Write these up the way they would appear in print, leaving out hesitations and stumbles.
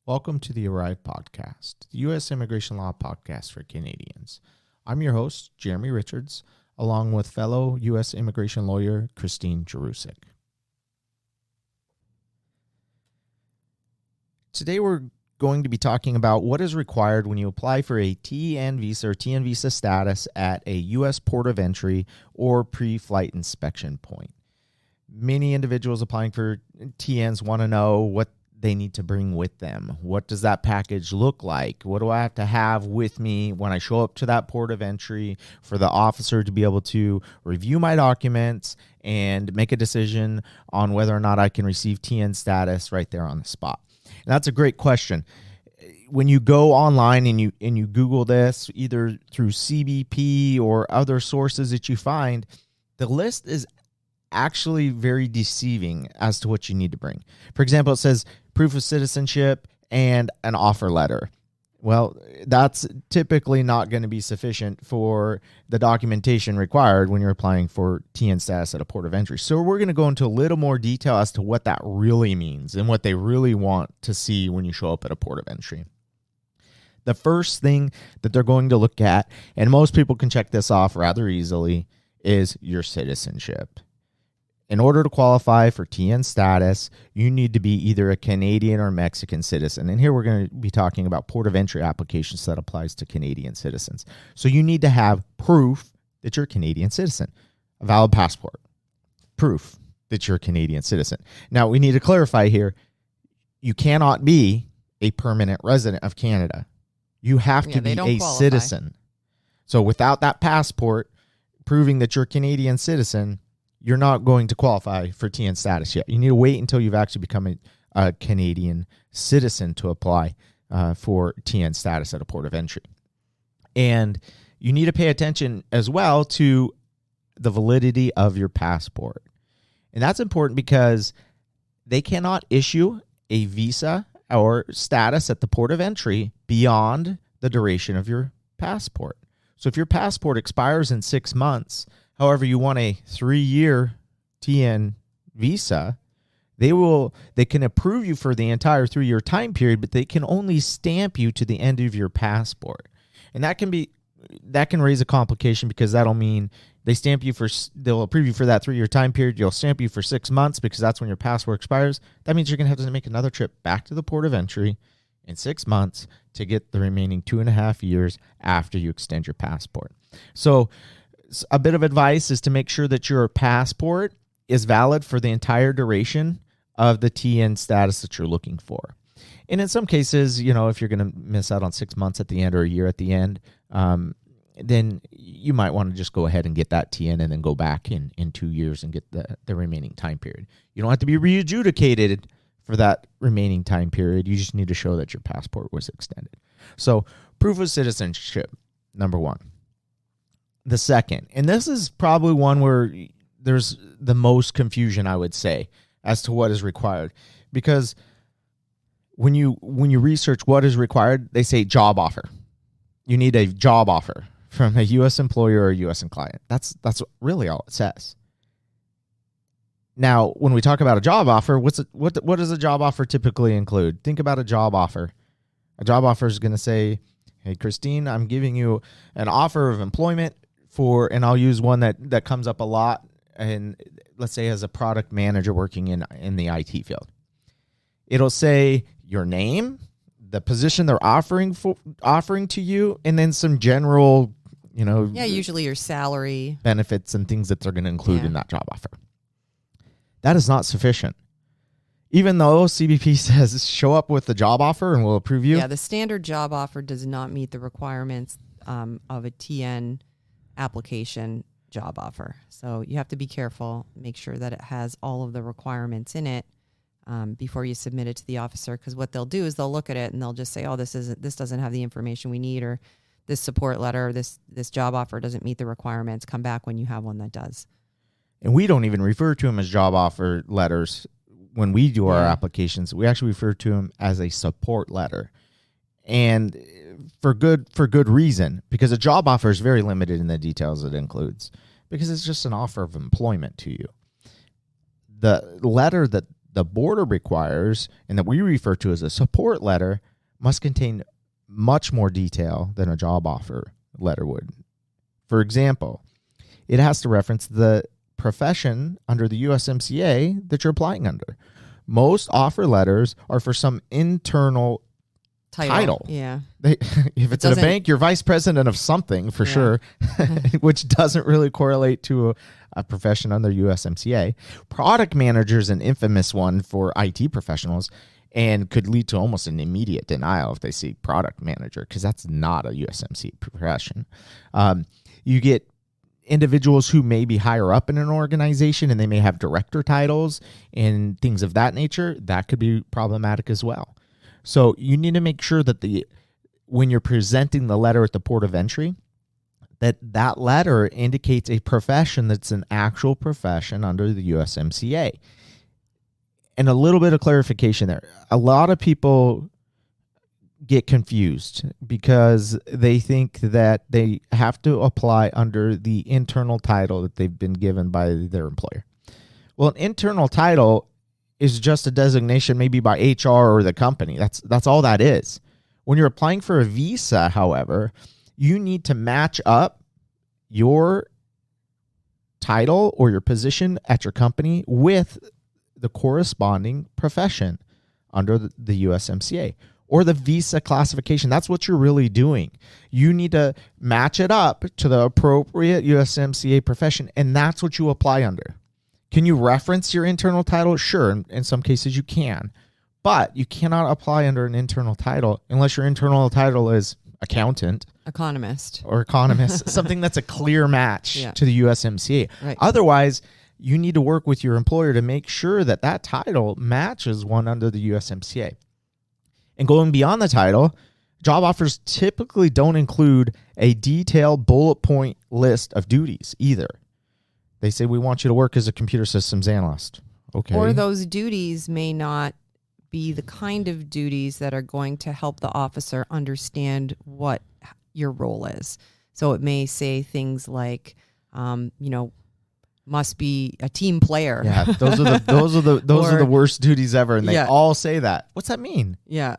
Welcome to the Arrive Podcast, the U.S. Immigration Law Podcast for Canadians. I'm your host, Jeremy Richards, along with fellow U.S. immigration lawyer, Christine Jurusik. Today we're going to be talking about what is required when you apply for a TN visa or TN visa status at a U.S. port of entry or pre-flight inspection point. Many individuals applying for TNs want to know what they need to bring with them. What does that package look like? What do I have to have with me when I show up to that port of entry for the officer to be able to review my documents and make a decision on whether or not I can receive TN status right there on the spot? And that's a great question. When you go online and you Google this, either through CBP or other sources that you find, the list is actually very deceiving as to what you need to bring. For example, it says proof of citizenship and an offer letter. Well, that's typically not going to be sufficient for the documentation required when you're applying for TN status at a port of entry. So we're going to go into a little more detail as to what that really means and what they really want to see when you show up at a port of entry. The first thing that they're going to look at, and most people can check this off rather easily, is your citizenship. In order to qualify for TN status, you need to be either a Canadian or Mexican citizen. And here we're going to be talking about port of entry applications that applies to Canadian citizens. So you need to have proof that you're a Canadian citizen, a valid passport, proof that you're a Canadian citizen. Now, we need to clarify here, you cannot be a permanent resident of Canada. You have to be a citizen. So without that passport proving that you're a Canadian citizen, you're not going to qualify for TN status yet. You need to wait until you've actually become a Canadian citizen to apply for TN status at a port of entry. And you need to pay attention as well to the validity of your passport. And that's important because they cannot issue a visa or status at the port of entry beyond the duration of your passport. So if your passport expires in 6 months, however, you want a 3-year TN visa, they can approve you for the entire 3-year time period, but they can only stamp you to the end of your passport. And that can raise a complication because that'll mean they'll approve you for that 3-year time period. You'll stamp you for 6 months because that's when your passport expires. That means you're going to have to make another trip back to the port of entry in 6 months to get the remaining 2.5 years after you extend your passport. So a bit of advice is to make sure that your passport is valid for the entire duration of the TN status that you're looking for. And in some cases, if you're going to miss out on 6 months at the end or a year at the end, then you might want to just go ahead and get that TN and then go back in 2 years and get the remaining time period. You don't have to be re-adjudicated for that remaining time period. You just need to show that your passport was extended. So proof of citizenship, number one. The second, and this is probably one where there's the most confusion, I would say, as to what is required. Because when you research what is required, they say job offer. You need a job offer from a U.S. employer or a U.S. client. That's really all it says. Now, when we talk about a job offer, what does a job offer typically include? Think about a job offer. A job offer is going to say, hey, Christine, I'm giving you an offer of employment and I'll use one that comes up a lot, and let's say as a product manager working in the IT field. It'll say your name, the position they're offering to you, and then some general, usually your salary, benefits and things that they're going to include in that job offer. That is not sufficient. Even though CBP says show up with the job offer and we'll approve you. Yeah, the standard job offer does not meet the requirements of a TN application job offer. So you have to be careful, make sure that it has all of the requirements in it before you submit it to the officer, because what they'll do is they'll look at it and they'll just say, oh, this doesn't have the information we need, or this support letter, this job offer doesn't meet the requirements. Come back when you have one that does. And we don't even refer to them as job offer letters when we do our applications. We actually refer to them as a support letter. And for good reason, because a job offer is very limited in the details it includes, because it's just an offer of employment to you. The letter that the board requires, and that we refer to as a support letter, must contain much more detail than a job offer letter would. For example, it has to reference the profession under the USMCA that you're applying under. Most offer letters are for some internal title. Yeah. If it's at a bank, you're vice president of something for sure, which doesn't really correlate to a profession under USMCA. Product manager is an infamous one for IT professionals and could lead to almost an immediate denial if they see product manager, because that's not a USMCA profession. You get individuals who may be higher up in an organization and they may have director titles and things of that nature. That could be problematic as well. So you need to make sure that when you're presenting the letter at the port of entry, that letter indicates a profession that's an actual profession under the USMCA. And a little bit of clarification there. A lot of people get confused because they think that they have to apply under the internal title that they've been given by their employer. Well, an internal title is just a designation maybe by HR or the company. That's all that is. When you're applying for a visa, however, you need to match up your title or your position at your company with the corresponding profession under the USMCA or the visa classification. That's what you're really doing. You need to match it up to the appropriate USMCA profession, and that's what you apply under. Can you reference your internal title? Sure, in some cases you can, but you cannot apply under an internal title unless your internal title is accountant, economist, something that's a clear match to the USMCA. Right. Otherwise, you need to work with your employer to make sure that that title matches one under the USMCA. And going beyond the title, job offers typically don't include a detailed bullet point list of duties either. They say, we want you to work as a computer systems analyst. Okay. Or those duties may not be the kind of duties that are going to help the officer understand what your role is. So it may say things like, must be a team player. Yeah, those are the worst duties ever, and they all say that. What's that mean? Yeah.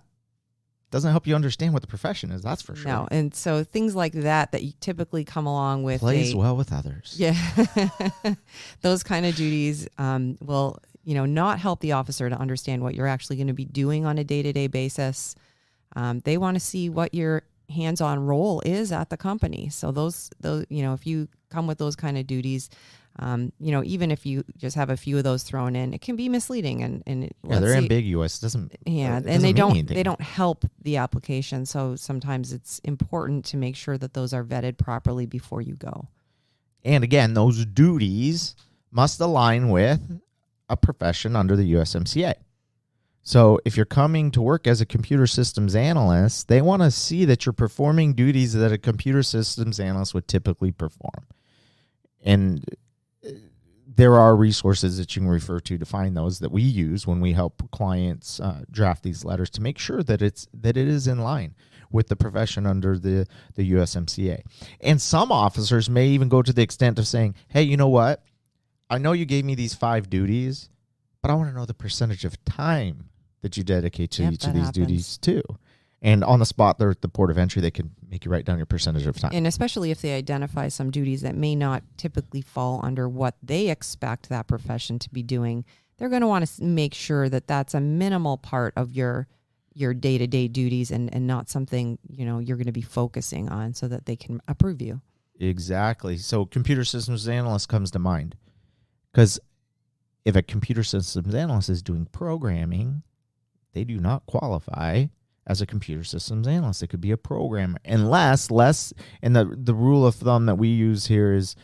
Doesn't help you understand what the profession is, that's for sure. No, and so things like that you typically come along with. Plays well with others. Yeah. Those kind of duties will, not help the officer to understand what you're actually going to be doing on a day-to-day basis. They want to see what your hands-on role is at the company. So those, if you come with those kind of duties, even if you just have a few of those thrown in, it can be misleading and they're ambiguous. They don't help the application. So sometimes it's important to make sure that those are vetted properly before you go. And again, those duties must align with a profession under the USMCA. So if you're coming to work as a computer systems analyst, they want to see that you're performing duties that a computer systems analyst would typically perform. And there are resources that you can refer to find those that we use when we help clients draft these letters to make sure that it is in line with the profession under the USMCA. And some officers may even go to the extent of saying, hey, you know what? I know you gave me these 5 duties, but I want to know the percentage of time that you dedicate to each of these duties too. And on the spot there at the port of entry, they can make you write down your percentage of time. And especially if they identify some duties that may not typically fall under what they expect that profession to be doing, they're going to want to make sure that that's a minimal part of your day-to-day duties and not something, you're going to be focusing on so that they can approve you. Exactly. So computer systems analyst comes to mind. Because if a computer systems analyst is doing programming, they do not qualify as a computer systems analyst. It could be a programmer, unless and the rule of thumb that we use here is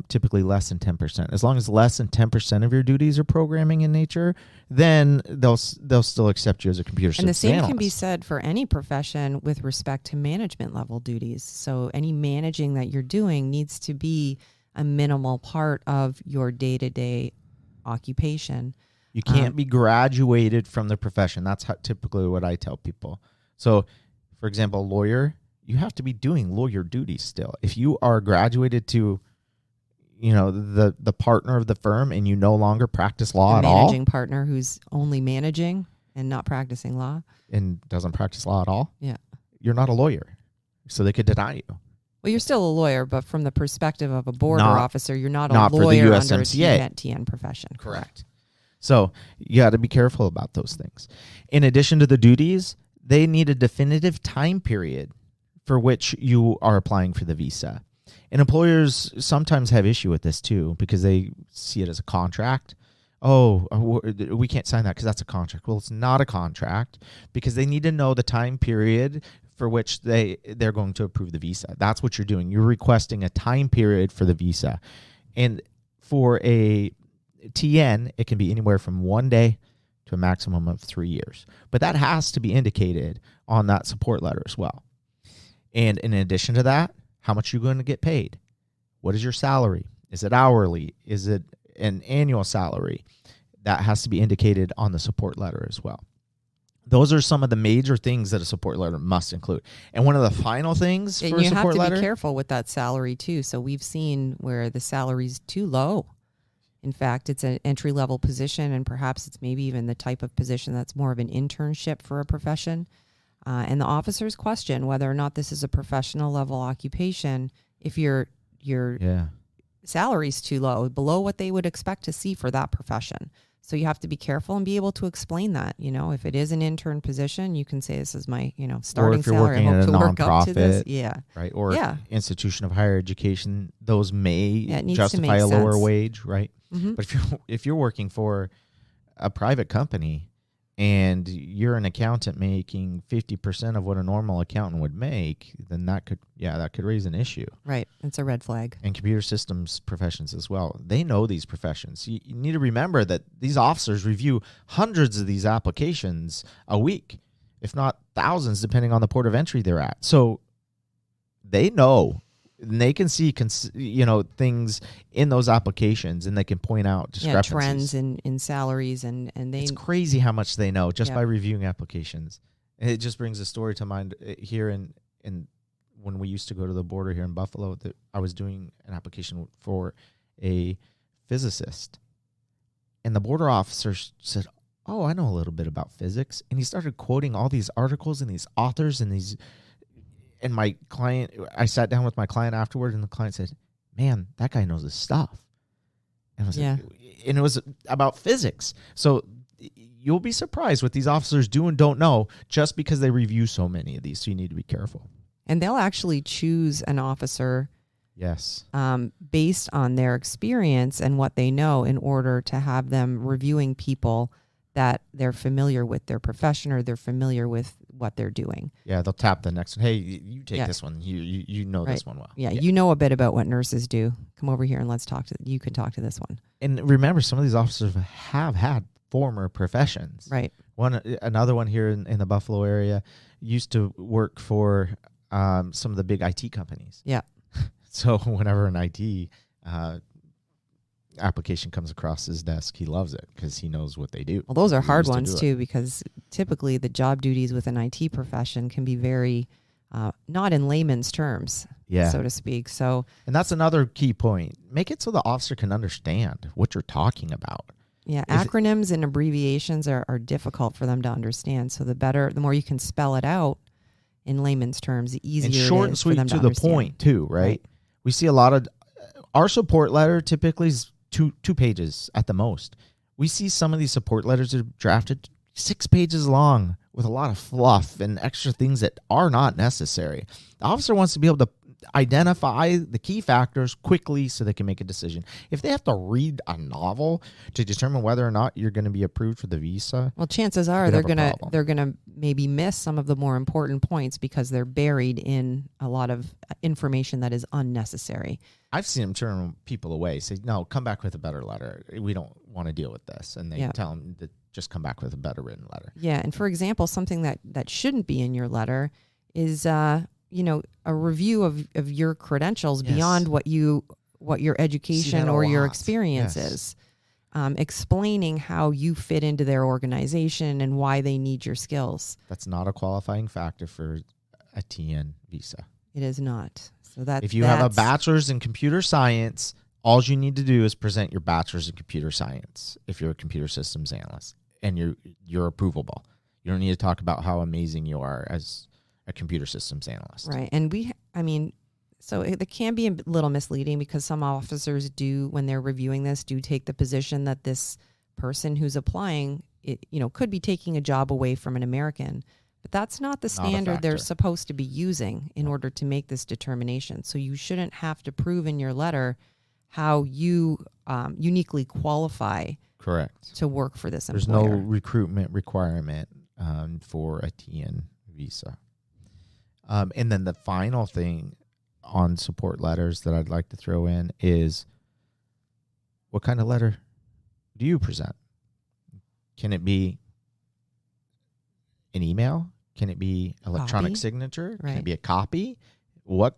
typically less than 10%. As long as less than 10% of your duties are programming in nature, then they'll still accept you as a computer systems analyst. And the same can be said for any profession with respect to management level duties. So any managing that you're doing needs to be a minimal part of your day-to-day occupation. You can't be graduated from the profession. That's typically what I tell people. So, for example, a lawyer, you have to be doing lawyer duties still. If you are graduated to, the partner of the firm and you no longer practice law The at all managing partner who's only managing and not practicing law. and doesn't practice law at all, Yeah. you're not a lawyer. So they could deny you. Well, you're still a lawyer, but from the perspective of a board Not- or officer, you're not not a for the lawyer under a USMCA. TN profession. So you got to be careful about those things. In addition to the duties, they need a definitive time period for which you are applying for the visa. And employers sometimes have issue with this too because they see it as a contract. Oh, we can't sign that because that's a contract. Well, it's not a contract because they need to know the time period for which they're going to approve the visa. That's what you're doing. You're requesting a time period for the visa. And for a TN, it can be anywhere from 1 day to a maximum of 3 years. But that has to be indicated on that support letter as well. And in addition to that, how much are you going to get paid? What is your salary? Is it hourly? Is it an annual salary? That has to be indicated on the support letter as well. Those are some of the major things that a support letter must include. And one of the final things for a support letter... You have to be careful with that salary too. So we've seen where the salary's too low. In fact, it's an entry-level position, and perhaps it's maybe even the type of position that's more of an internship for a profession. And the officers question whether or not this is a professional level occupation if your salary's too low, below what they would expect to see for that profession. So you have to be careful and be able to explain that. If it is an intern position, you can say this is my, starting salary. I hope to work up to this. Yeah. Right. Or institution of higher education, those may justify a lower wage, right? Mm-hmm. But if you're working for a private company and you're an accountant making 50% of what a normal accountant would make, then that could raise an issue. Right. It's a red flag. And computer systems professions as well. They know these professions. You need to remember that these officers review hundreds of these applications a week, if not thousands, depending on the port of entry they're at. So they know. And they can see, things in those applications, and they can point out discrepancies. Trends in salaries, and they. It's crazy how much they know just by reviewing applications. And it just brings a story to mind here in when we used to go to the border here in Buffalo. That I was doing an application for a physicist, and the border officer said, "Oh, I know a little bit about physics," and he started quoting all these articles and these authors and these. And my client, I sat down with my client afterward, and the client said, "Man, that guy knows his stuff." And it was about physics. So you'll be surprised what these officers do and don't know just because they review so many of these. So you need to be careful. And they'll actually choose an officer, based on their experience and what they know, in order to have them reviewing people that they're familiar with their profession or they're familiar with what they're doing. Yeah, they'll tap the next one. Hey, you take this one. You know this one well. Yeah, you know a bit about what nurses do. Come over here and let's talk to. You can talk to this one. And remember, some of these officers have had former professions. Right. Another one here in the Buffalo area used to work for some of the big IT companies. Yeah. So whenever an IT application comes across his desk, he loves it because he knows what they do. Well, those are hard ones too, because typically the job duties with an IT profession can be very not in layman's terms, so to speak. So, and that's another key point. Make it so the officer can understand what you're talking about. Yeah, acronyms and abbreviations are difficult for them to understand. So the more you can spell it out in layman's terms, the easier and short it is and sweet for them to to the understand. point too, right? We see a lot of our support letter typically is two pages at the most. We see some of these support letters that are drafted 6 pages long with a lot of fluff and extra things that are not necessary. The officer wants to be able to identify the key factors quickly so they can make a decision. If they have to read a novel to determine whether or not you're going to be approved for the visa, well, chances are they're gonna maybe miss some of the more important points because they're buried in a lot of information that is unnecessary. I've seen them turn people away, say, "No, come back with a better letter. We don't want to deal with this," and they tell them to just come back with a better written letter. Yeah, and for example, something that shouldn't be in your letter is a review of your credentials beyond what your education or your experience is. Explaining how you fit into their organization and why they need your skills. That's not a qualifying factor for a TN visa. It is not. So that if you have a bachelor's in computer science, All you need to do is present your bachelor's in computer science if you're a computer systems analyst, and you're approvable. You don't need to talk about how amazing you are as a computer systems analyst. Right. And so it can be a little misleading because some officers do, when they're reviewing this, do take the position that this person who's applying, could be taking a job away from an American. But that's not the standard they're supposed to be using in order to make this determination. So you shouldn't have to prove in your letter how you uniquely qualify Correct. to work for this There's employer. no recruitment requirement for a TN visa. And then the final thing on support letters that I'd like to throw in is, what kind of letter do you present? Can it be an email? Can it be electronic signature? Right. Can it be a copy? What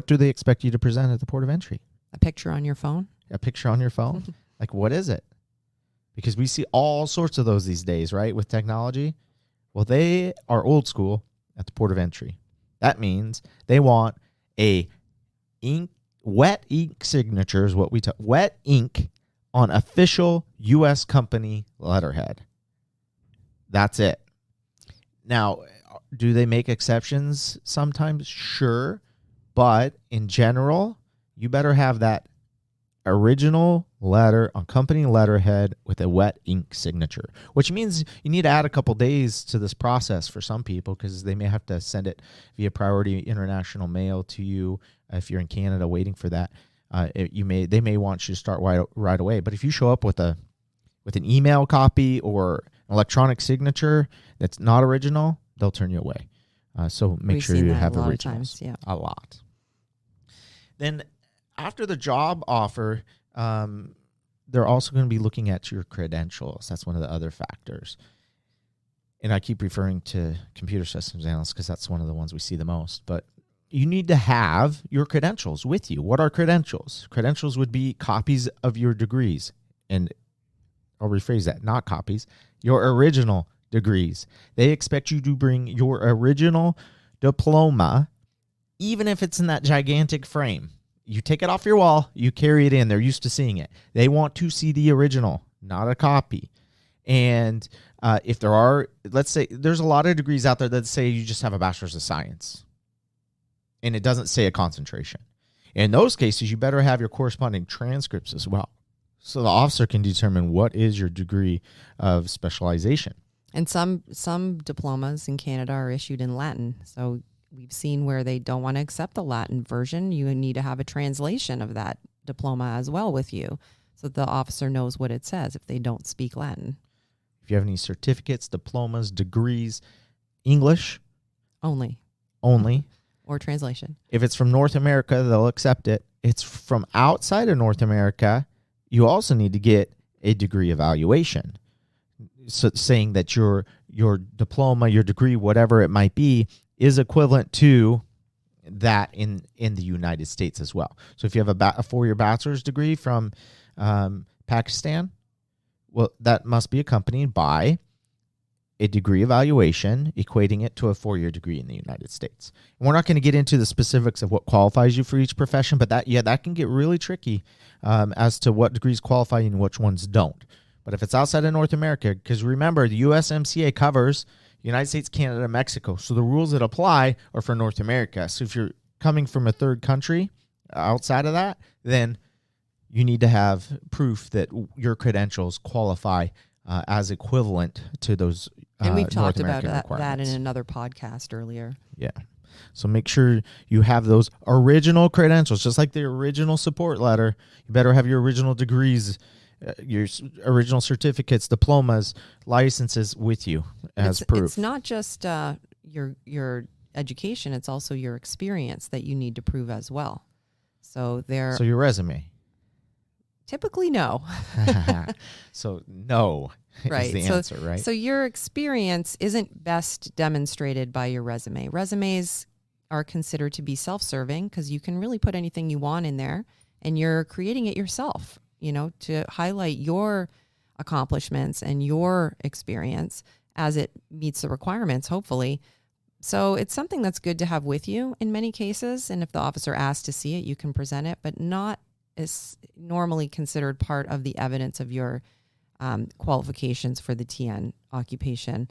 do they expect you to present at the port of entry? A picture on your phone? A picture on your phone? Like, what is it? Because we see all sorts of those these days, right, with technology. Well, they are old school at the port of entry. That means they want a wet ink signature is what we talk. Wet ink on official U.S. company letterhead. That's it. Now, do they make exceptions sometimes? Sure. But in general, you better have that original letter on company letterhead with a wet ink signature, which means you need to add a couple days to this process for some people because they may have to send it via priority international mail to you if you're in Canada waiting for that. They may want you to start right away. But if you show up with an email copy or an electronic signature that's not original, they'll turn you away. So make sure you have originals. A lot. Then after the job offer, they're also going to be looking at your credentials. That's one of the other factors. And I keep referring to computer systems analysts because that's one of the ones we see the most. But you need to have your credentials with you. What are credentials? Credentials would be copies of your degrees. And I'll rephrase that, not copies, your original degrees. They expect you to bring your original diploma, even if it's in that gigantic frame. You take it off your wall, you carry it in. They're used to seeing it. They want to see the original, not a copy. And if there are, let's say, there's a lot of degrees out there that say you just have a bachelor's of science, and it doesn't say a concentration. In those cases, you better have your corresponding transcripts as well, so the officer can determine what is your degree of specialization. And some diplomas in Canada are issued in Latin, so we've seen where they don't want to accept the Latin version. You need to have a translation of that diploma as well with you so the officer knows what it says if they don't speak Latin. If you have any certificates, diplomas, degrees, English only. Or translation. If it's from North America, they'll accept it. It's from outside of North America, you also need to get a degree evaluation. So saying that your diploma, your degree, whatever it might be, is equivalent to that in the United States as well. So if you have a 4-year bachelor's degree from Pakistan, well, that must be accompanied by a degree evaluation equating it to a 4-year degree in the United States. And we're not going to get into the specifics of what qualifies you for each profession, but that can get really tricky as to what degrees qualify and which ones don't. But if it's outside of North America, because remember, the USMCA covers United States, Canada, Mexico. So the rules that apply are for North America. So if you're coming from a third country outside of that, then you need to have proof that your credentials qualify as equivalent to those and we've talked North about American that in another podcast earlier. Yeah. So make sure you have those original credentials, just like the original support letter. You better have your original degrees, your original certificates, diplomas, licenses with you as proof. It's not just your education; it's also your experience that you need to prove as well. So your resume. Typically, no. So no is the answer, right? So your experience isn't best demonstrated by your resume. Resumes are considered to be self-serving because you can really put anything you want in there, and you're creating it yourself, to highlight your accomplishments and your experience as it meets the requirements, hopefully. So it's something that's good to have with you in many cases. And if the officer asks to see it, you can present it, but not is normally considered part of the evidence of your qualifications for the TN occupation.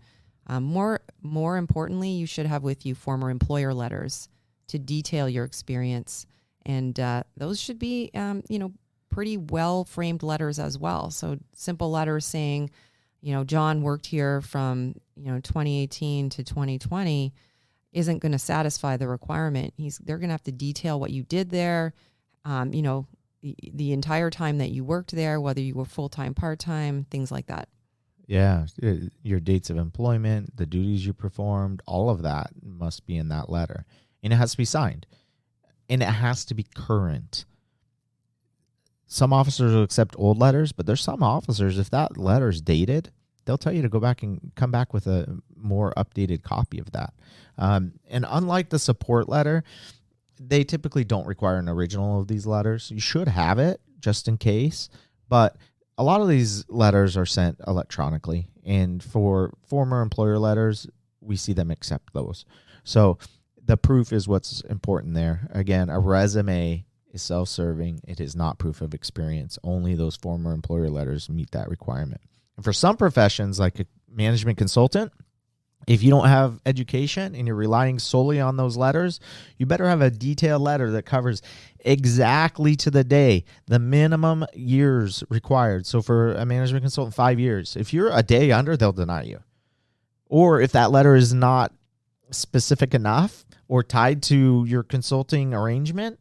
More importantly, you should have with you former employer letters to detail your experience, and those should be, pretty well framed letters as well. So simple letters saying, John worked here from 2018 to 2020 isn't going to satisfy the requirement. They're going to have to detail what you did there, the entire time that you worked there, whether you were full-time, part-time, things like that. Yeah, your dates of employment, the duties you performed, all of that must be in that letter. And it has to be signed. And it has to be current. Some officers will accept old letters, but there's some officers, if that letter is dated, they'll tell you to go back and come back with a more updated copy of that. And unlike the support letter, they typically don't require an original of these letters. You should have it just in case, but a lot of these letters are sent electronically. And for former employer letters, we see them accept those. So the proof is what's important there. Again, a resume is self-serving. It is not proof of experience. Only those former employer letters meet that requirement. And for some professions, like a management consultant, if you don't have education and you're relying solely on those letters, you better have a detailed letter that covers exactly to the day the minimum years required. So for a management consultant, 5 years. If you're a day under, they'll deny you. Or if that letter is not specific enough or tied to your consulting arrangement,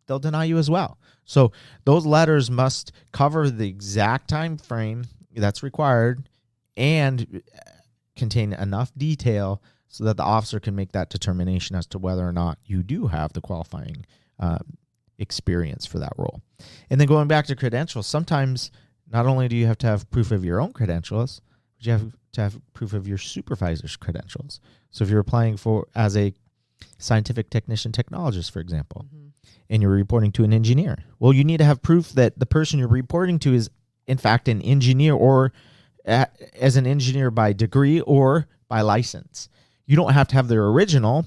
they'll deny you as well. So those letters must cover the exact time frame that's required and contain enough detail so that the officer can make that determination as to whether or not you do have the qualifying experience for that role. And then going back to credentials, sometimes not only do you have to have proof of your own credentials, but you have to have proof of your supervisor's credentials. So if you're applying for as a scientific technician technologist, for example, and you're reporting to an engineer, well, you need to have proof that the person you're reporting to is in fact an engineer, or as an engineer by degree or by license. You don't have to have their original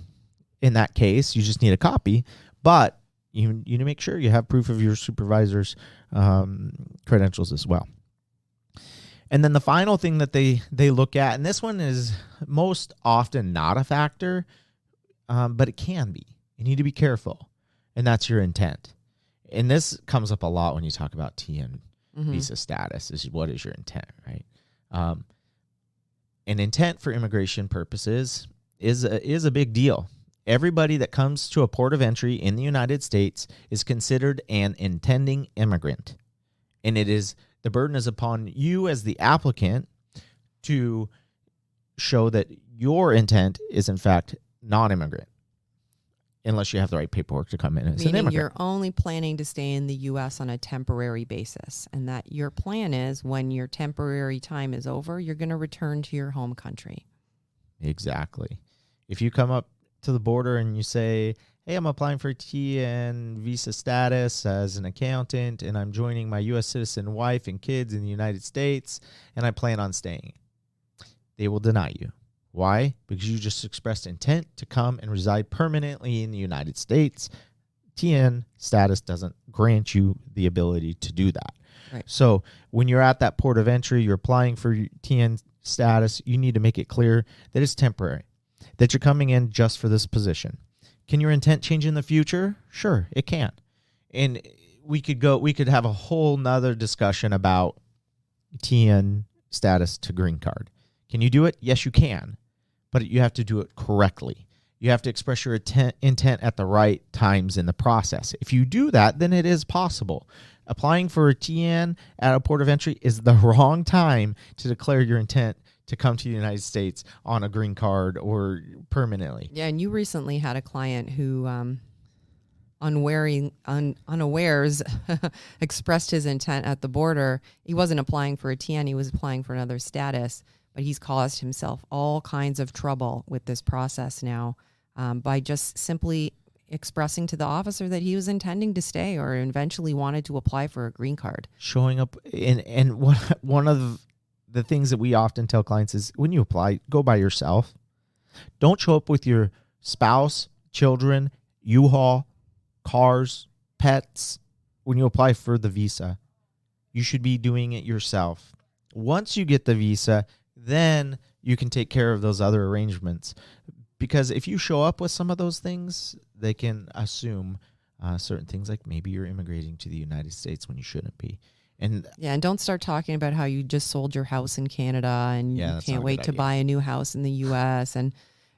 in that case. You just need a copy, but you need to make sure you have proof of your supervisor's credentials as well. And then the final thing that they look at, and this one is most often not a factor, but it can be. You need to be careful, and that's your intent. And this comes up a lot when you talk about TN visa status, is what is your intent, right? An intent for immigration purposes is a big deal. Everybody that comes to a port of entry in the United States is considered an intending immigrant. And the burden is upon you as the applicant to show that your intent is in fact non-immigrant, unless you have the right paperwork to come in as an immigrant. You're only planning to stay in the U.S. on a temporary basis, and that your plan is when your temporary time is over, you're going to return to your home country. Exactly. If you come up to the border and you say, hey, I'm applying for TN visa status as an accountant, and I'm joining my U.S. citizen wife and kids in the United States, and I plan on staying, they will deny you. Why? Because you just expressed intent to come and reside permanently in the United States. TN status doesn't grant you the ability to do that. Right. So when you're at that port of entry, you're applying for TN status, you need to make it clear that it's temporary, that you're coming in just for this position. Can your intent change in the future? Sure, it can. And we could have a whole nother discussion about TN status to green card. Can you do it? Yes, you can. But you have to do it correctly. You have to express your intent at the right times in the process. If you do that, then it is possible. Applying for a TN at a port of entry is the wrong time to declare your intent to come to the United States on a green card or permanently. Yeah, and you recently had a client who unawares expressed his intent at the border. He wasn't applying for a TN, he was applying for another status, but he's caused himself all kinds of trouble with this process now by just simply expressing to the officer that he was intending to stay or eventually wanted to apply for a green card. Showing up, and one of the things that we often tell clients is when you apply, go by yourself. Don't show up with your spouse, children, U-Haul, cars, pets, when you apply for the visa, you should be doing it yourself. Once you get the visa, then you can take care of those other arrangements. Because if you show up with some of those things, they can assume certain things, like maybe you're immigrating to the United States when you shouldn't be. And don't start talking about how you just sold your house in Canada and you can't wait to buy a new house in the U.S. And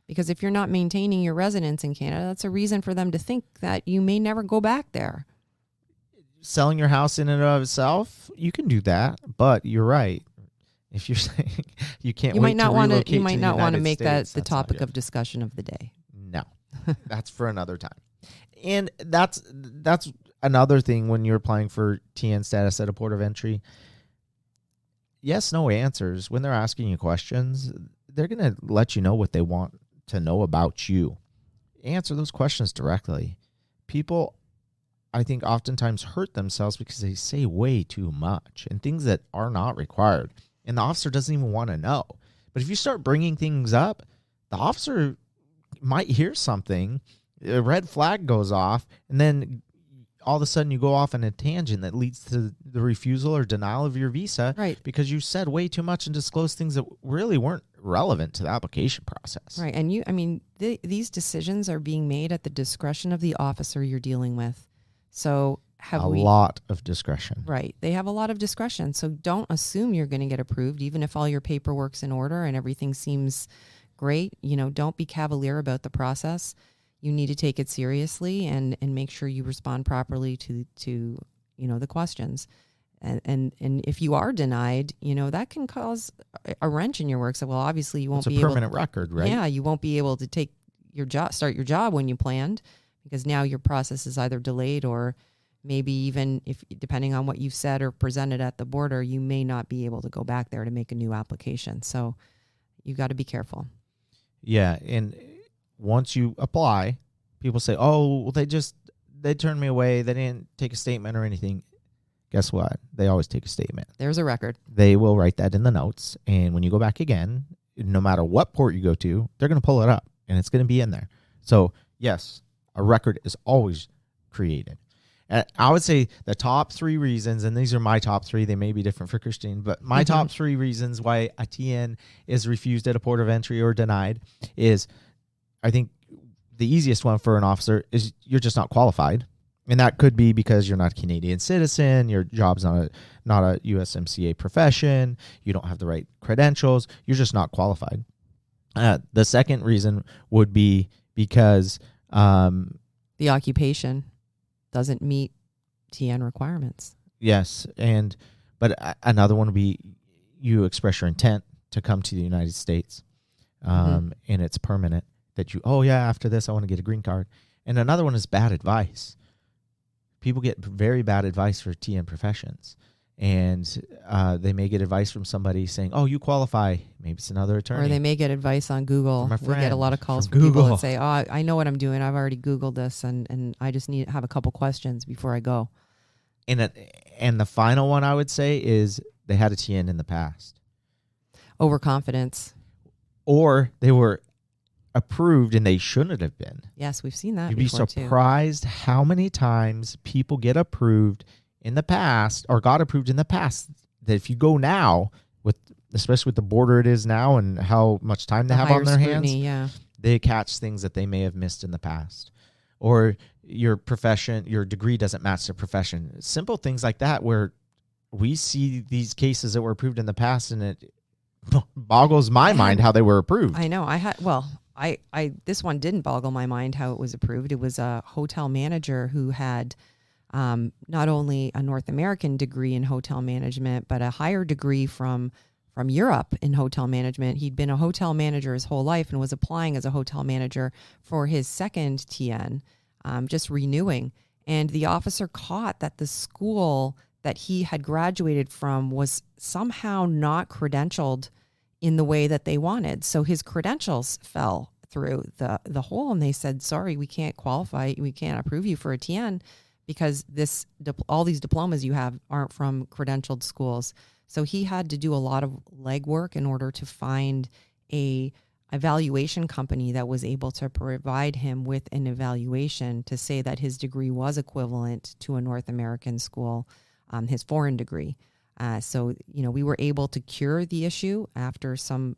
because if you're not maintaining your residence in Canada, that's a reason for them to think that you may never go back there. Selling your house in and of itself, you can do that, but you're right. If you're saying you can't, you wait might not want to. You might not want to make that the topic of discussion of the day. No, that's for another time. And that's another thing when you're applying for TN status at a port of entry. Yes, no answers. When they're asking you questions, they're going to let you know what they want to know about you. Answer those questions directly. People, I think, oftentimes hurt themselves because they say way too much and things that are not required. And the officer doesn't even want to know. But if you start bringing things up, the officer might hear something, a red flag goes off, and then all of a sudden you go off on a tangent that leads to the refusal or denial of your visa, right? Because you said way too much and disclosed things that really weren't relevant to the application process. Right. And these decisions are being made at the discretion of the officer you're dealing with. So a lot of discretion. Right. They have a lot of discretion. So don't assume you're going to get approved, even if all your paperwork's in order and everything seems great. Don't be cavalier about the process. You need to take it seriously and make sure you respond properly to the questions. And if you are denied, that can cause a wrench in your work. So, well, obviously you won't be able to. It's a permanent record, right? Yeah, you won't be able to start your job when you planned, because now your process is either delayed, or maybe even if, depending on what you've said or presented at the border, you may not be able to go back there to make a new application. So you got to be careful. Yeah. And once you apply, people say, oh, well, they turned me away. They didn't take a statement or anything. Guess what? They always take a statement. There's a record. They will write that in the notes. And when you go back again, no matter what port you go to, they're going to pull it up and it's going to be in there. So yes, a record is always created. And I would say the top 3 reasons, and these are my top 3, they may be different for Christine, but my top 3 reasons why a TN is refused at a port of entry or denied is, I think the easiest one for an officer is you're just not qualified. And that could be because you're not a Canadian citizen, your job's not a USMCA profession, you don't have the right credentials, you're just not qualified. The second reason would be because the occupation doesn't meet TN requirements. Yes, but another one would be you express your intent to come to the United States, and it's permanent. That after this I want to get a green card. And another one is bad advice. People get very bad advice for TN professions, and they may get advice from somebody saying, "Oh, you qualify." Maybe it's another attorney, or they may get advice on Google. From a friend, we get a lot of calls from people that say, "Oh, I know what I'm doing. I've already Googled this, and I just need to have a couple questions before I go." And the final one I would say is they had a TN in the past. Overconfidence, or they were approved and they shouldn't have been. Yes, we've seen that. You'd be surprised how many times people get approved in the past or got approved in the past, that if you go now, especially with the border it is now and how much time they have on their hands, they catch things that they may have missed in the past. Or your profession, your degree doesn't match the profession. Simple things like that, where we see these cases that were approved in the past and it boggles my mind how they were approved. I know. This one didn't boggle my mind how it was approved. It was a hotel manager who had not only a North American degree in hotel management, but a higher degree from Europe in hotel management. He'd been a hotel manager his whole life and was applying as a hotel manager for his second TN, just renewing. And the officer caught that the school that he had graduated from was somehow not credentialed in the way that they wanted. So his credentials fell through the hole, and they said, sorry, we can't qualify. We can't approve you for a TN because all these diplomas you have aren't from credentialed schools. So he had to do a lot of legwork in order to find a evaluation company that was able to provide him with an evaluation to say that his degree was equivalent to a North American school, his foreign degree. So, we were able to cure the issue after some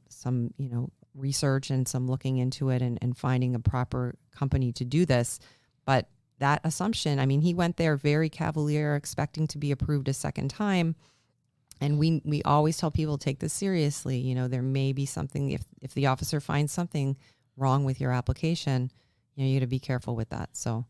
research and some looking into it and finding a proper company to do this. But that assumption, I mean, he went there very cavalier, expecting to be approved a second time. And we always tell people, take this seriously. There may be something, if the officer finds something wrong with your application, you got to be careful with that. So.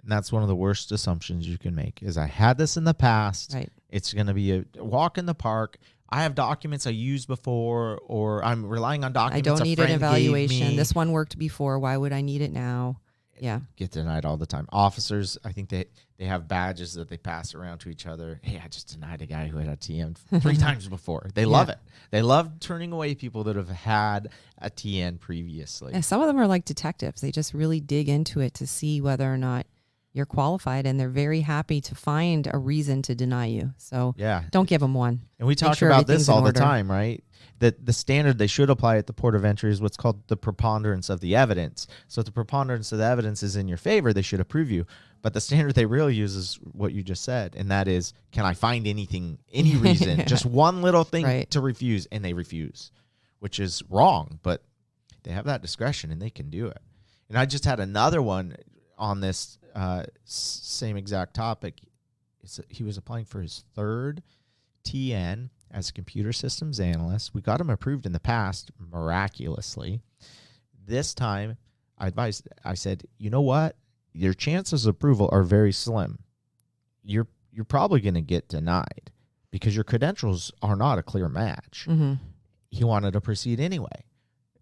And that's one of the worst assumptions you can make is I had this in the past. Right. It's going to be a walk in the park. I have documents I used before, or I'm relying on documents I don't need an gave evaluation. me. This one worked before. Why would I need it now? Yeah. Get denied all the time. Officers, I think they have badges that they pass around to each other. Hey, I just denied a guy who had a TN 3 times before. They love it. They love turning away people that have had a TN previously. And some of them are like detectives. They just really dig into it to see whether or not you're qualified, and they're very happy to find a reason to deny you. So don't give them one. And we talk about this all the time, right? That the standard they should apply at the port of entry is what's called the preponderance of the evidence. So if the preponderance of the evidence is in your favor, they should approve you. But the standard they really use is what you just said, and that is, can I find anything, any reason, just one little thing to refuse, and they refuse, which is wrong, but they have that discretion, and they can do it. And I just had another one on this same exact topic. He was applying for his 3rd TN as a computer systems analyst. We got him approved in the past, miraculously. This time, I said, you know what? Your chances of approval are very slim. You're probably going to get denied because your credentials are not a clear match. Mm-hmm. He wanted to proceed anyway.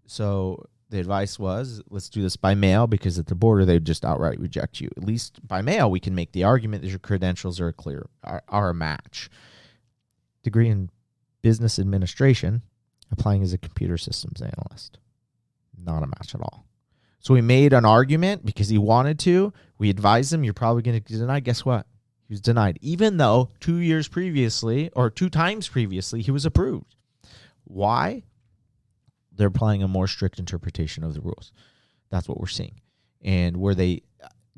So the advice was, let's do this by mail, because at the border, they would just outright reject you. At least by mail, we can make the argument that your credentials are a match. Degree in business administration, applying as a computer systems analyst. Not a match at all. So we made an argument because he wanted to. We advised him, you're probably going to get denied. Guess what? He was denied, even though 2 times previously, he was approved. Why? They're applying a more strict interpretation of the rules. That's what we're seeing. And where they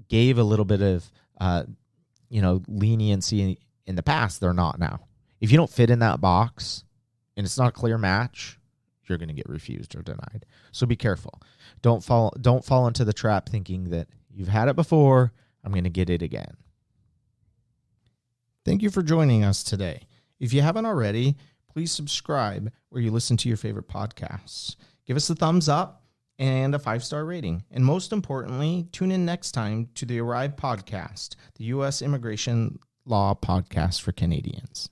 gave a little bit of, leniency in the past, they're not now. If you don't fit in that box and it's not a clear match, you're going to get refused or denied. So be careful. Don't fall into the trap thinking that you've had it before, I'm going to get it again. Thank you for joining us today. If you haven't already, please subscribe where you listen to your favorite podcasts. Give us a thumbs up and a 5-star rating. And most importantly, tune in next time to the Arrive Podcast, the U.S. Immigration Law Podcast for Canadians.